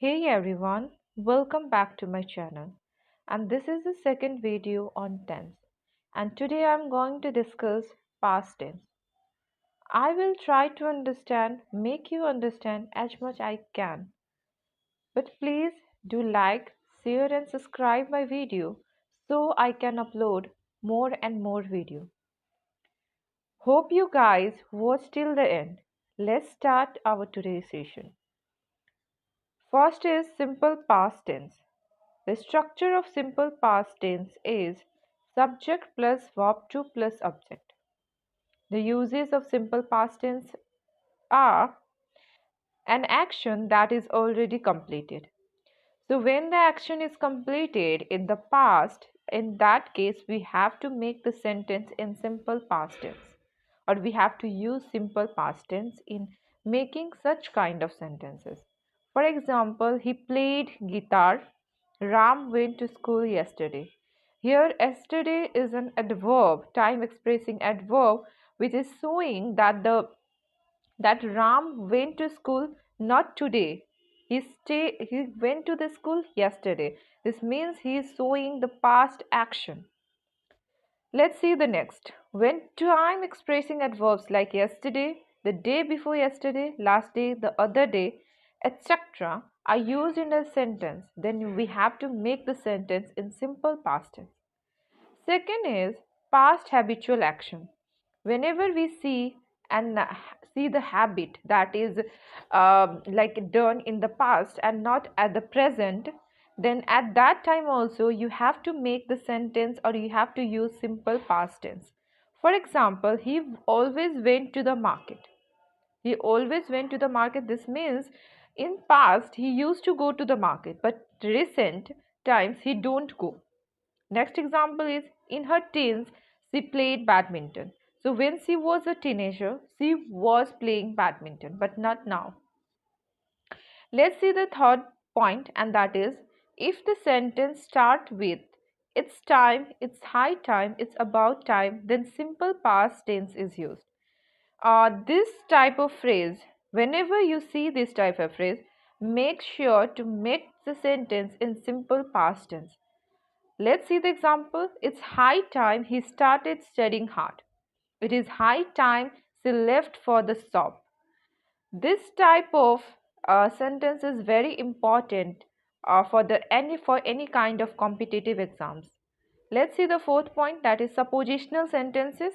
Hey everyone, welcome back to my channel. And this is the second video on tense. And today I'm going to discuss past tense. I will try to make you understand as much I can. But please do like, share and subscribe my video so I can upload more and more video. Hope you guys watch till the end. Let's start our today's session. First is simple past tense. The structure of simple past tense is subject plus verb to plus object. The uses of simple past tense are an action that is already completed. So when the action is completed in the past, in that case we have to make the sentence in simple past tense, or we have to use simple past tense in making such kind of sentences. For example, he played guitar. Ram went to school yesterday. Here yesterday is an adverb, time expressing adverb, which is showing that Ram went to school not today. He went to the school yesterday. This means he is showing the past action. Let's see the next. When time expressing adverbs like yesterday, the day before yesterday, last day, the other day, etc. are used in a sentence, then we have to make the sentence in simple past tense. Second is past habitual action. Whenever we see and see the habit that is like done in the past and not at the present, then at that time also you have to make the sentence or you have to use simple past tense. For example, he always went to the market. He always went to the market. This means in past he used to go to the market, but recent times he don't go. Next example is in her teens, she played badminton. So when she was a teenager, she was playing badminton, but not now. Let's see the third point, and that is if the sentence start with it's time, it's high time, it's about time, then simple past tense is used. This type of phrase, whenever you see this type of phrase, make sure to make the sentence in simple past tense. Let's see the example. It's high time he started studying hard. It is high time she left for the shop. This type of sentence is very important for any kind of competitive exams. Let's see the fourth point, that is suppositional sentences.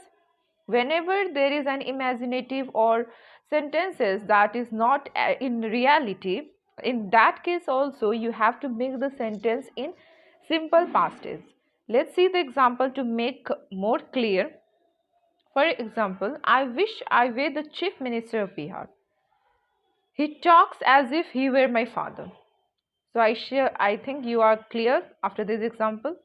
Whenever there is an imaginative or sentences that is not in reality, in that case also you have to make the sentence in simple past tense. Let's see the example to make more clear. For example, I wish I were the chief minister of Bihar. He talks as if he were my father. So I think you are clear after this example.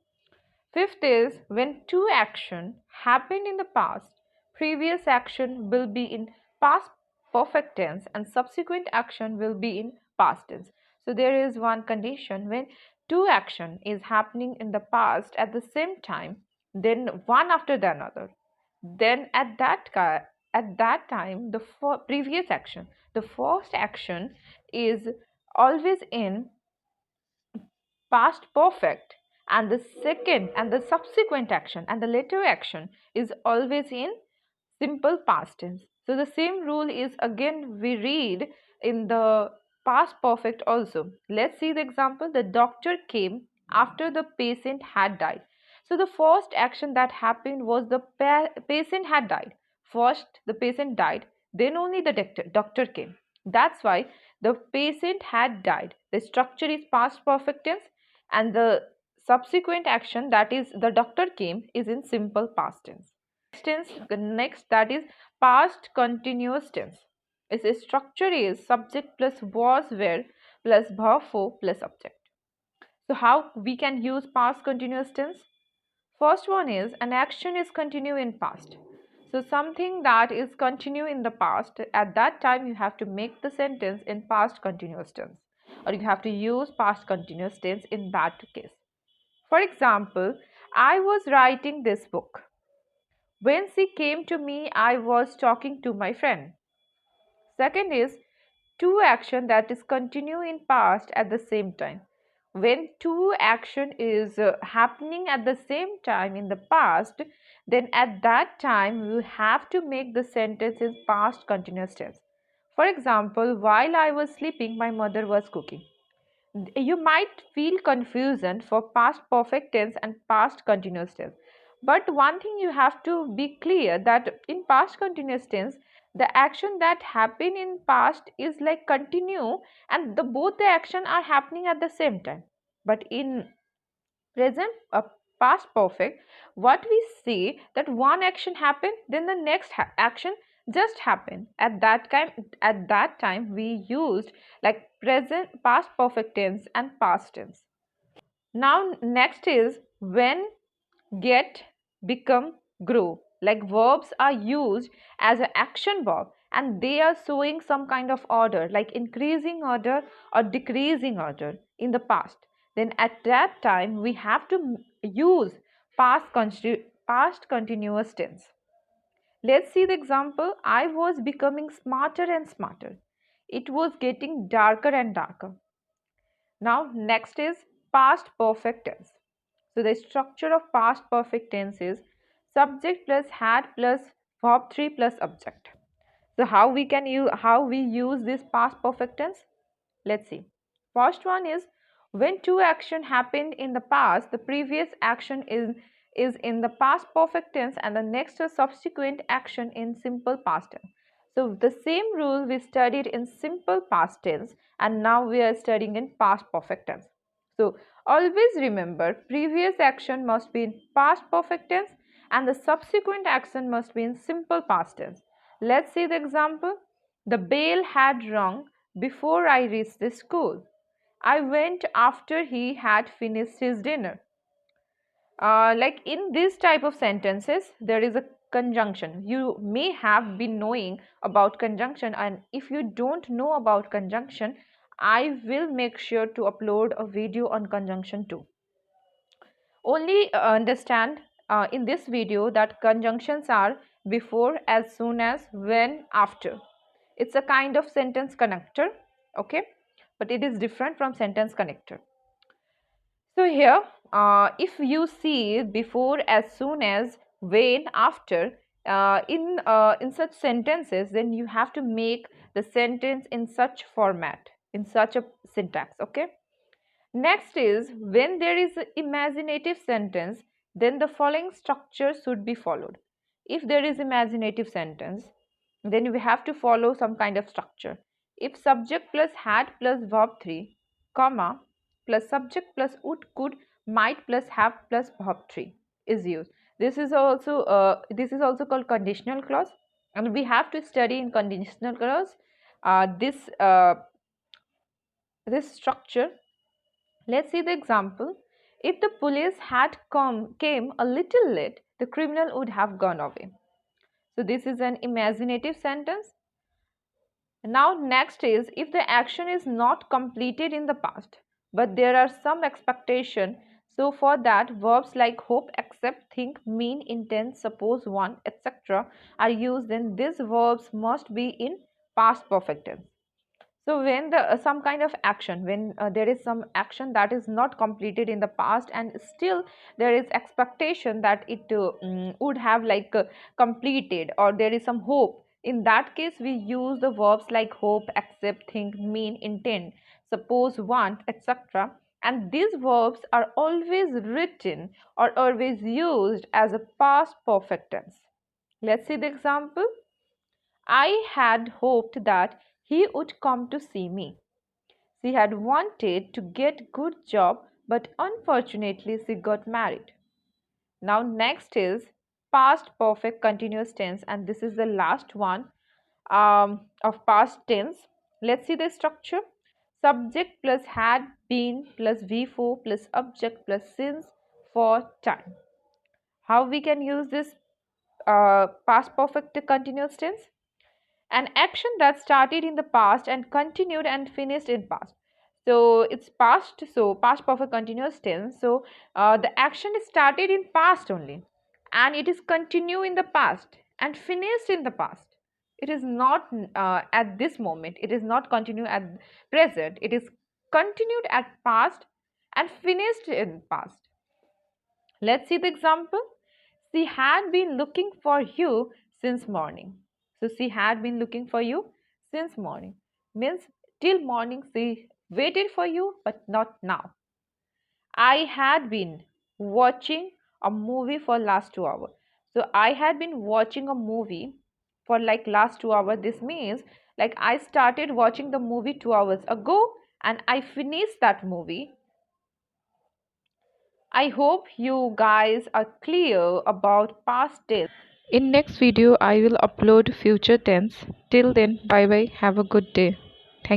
Fifth is when two action happened in the past, previous action will be in past perfect tense and subsequent action will be in past tense. So there is one condition when two action is happening in the past at the same time, then one after the another. Then at that time the previous action, the first action is always in past perfect, and the second and the subsequent action and the later action is always in simple past tense. So the same rule is again we read in the past perfect also. Let's see the example. The doctor came after the patient had died. So the first action that happened was the patient had died. First the patient died, then only the doctor came. That's why the patient had died. The structure is past perfect tense, and the subsequent action, that is the doctor came, is in simple past tense. Next, that is past continuous tense. Its structure is subject plus was were plus verb for plus object. So how we can use past continuous tense? First one is an action is continue in past. So something that is continue in the past, at that time you have to make the sentence in past continuous tense, or you have to use past continuous tense in that case. For example, I was writing this book. When she came to me, I was talking to my friend. Second is two action that is continue in past at the same time. When two action is happening at the same time in the past, then at that time you have to make the sentence in past continuous tense. For example, while I was sleeping, my mother was cooking. You might feel confusion for past perfect tense and past continuous tense, but one thing you have to be clear that in past continuous tense, the action that happen in past is like continue, and the both the action are happening at the same time. But in present past perfect, what we see that one action happened, then the next action just happened. At that time we used like present past perfect tense and past tense. Now next is when, get, become, grow. Like verbs are used as an action verb and they are showing some kind of order, like increasing order or decreasing order in the past. Then at that time we have to use past continuous tense. Let's see the example. I was becoming smarter and smarter. It was getting darker and darker. Now next is past perfect tense. So the structure of past perfect tense is subject plus had plus verb 3 plus object. So how we use this past perfect tense? Let's see. First one is when two action happened in the past, the previous action is in the past perfect tense and the next subsequent action in simple past tense. So the same rule we studied in simple past tense and now we are studying in past perfect tense. So always remember previous action must be in past perfect tense and the subsequent action must be in simple past tense. Let's see the example. The bell had rung before I reached the school. I went after he had finished his dinner. Like in this type of sentences, there is a conjunction. You may have been knowing about conjunction, and if you don't know about conjunction, I will make sure to upload a video on conjunction too. Only understand in this video that conjunctions are before, as soon as, when, after. It's a kind of sentence connector, okay, but it is different from sentence connector. So here if you see before, as soon as, when, after, in such sentences, then you have to make the sentence in such format, in such a syntax, okay. Next is when there is an imaginative sentence, then the following structure should be followed. If there is imaginative sentence, then we have to follow some kind of structure. If subject plus had plus verb 3, comma, plus subject plus would, could, might plus have plus verb 3 is used. This is also called conditional clause, and we have to study in conditional clause this structure. Let's see the example. If the police had came a little late, the criminal would have gone away. So this is an imaginative sentence. Now next is if the action is not completed in the past, but there are some expectation. So for that, verbs like hope, accept, think, mean, intend, suppose, want, etc. are used. Then these verbs must be in past perfect tense. So when the some kind of action, when there is some action that is not completed in the past and still there is expectation that it would have like completed, or there is some hope, in that case we use the verbs like hope, accept, think, mean, intend, suppose, want, etc. And these verbs are always written or always used as a past perfect tense. Let's see the example. I had hoped that he would come to see me. She had wanted to get good job, but unfortunately she got married. Now next is past perfect continuous tense, and this is the last one of past tense. Let's see the structure. Subject plus had been plus V4 plus object plus since for time. How we can use this past perfect continuous tense? An action that started in the past and continued and finished in past. So it's past, so past perfect continuous tense. So the action is started in past only and it is continue in the past and finished in the past. It is not at this moment. It is not continue at present. It is continued at past and finished in past. Let's see the example. She had been looking for you since morning. So she had been looking for you since morning. Means till morning she waited for you, but not now. I had been watching a movie for last 2 hours. So I had been watching a movie for like last 2 hours. This means like I started watching the movie 2 hours ago and I finished that movie. I hope you guys are clear about past tense. In next video I will upload future tense. Till then, bye bye. Have a good day.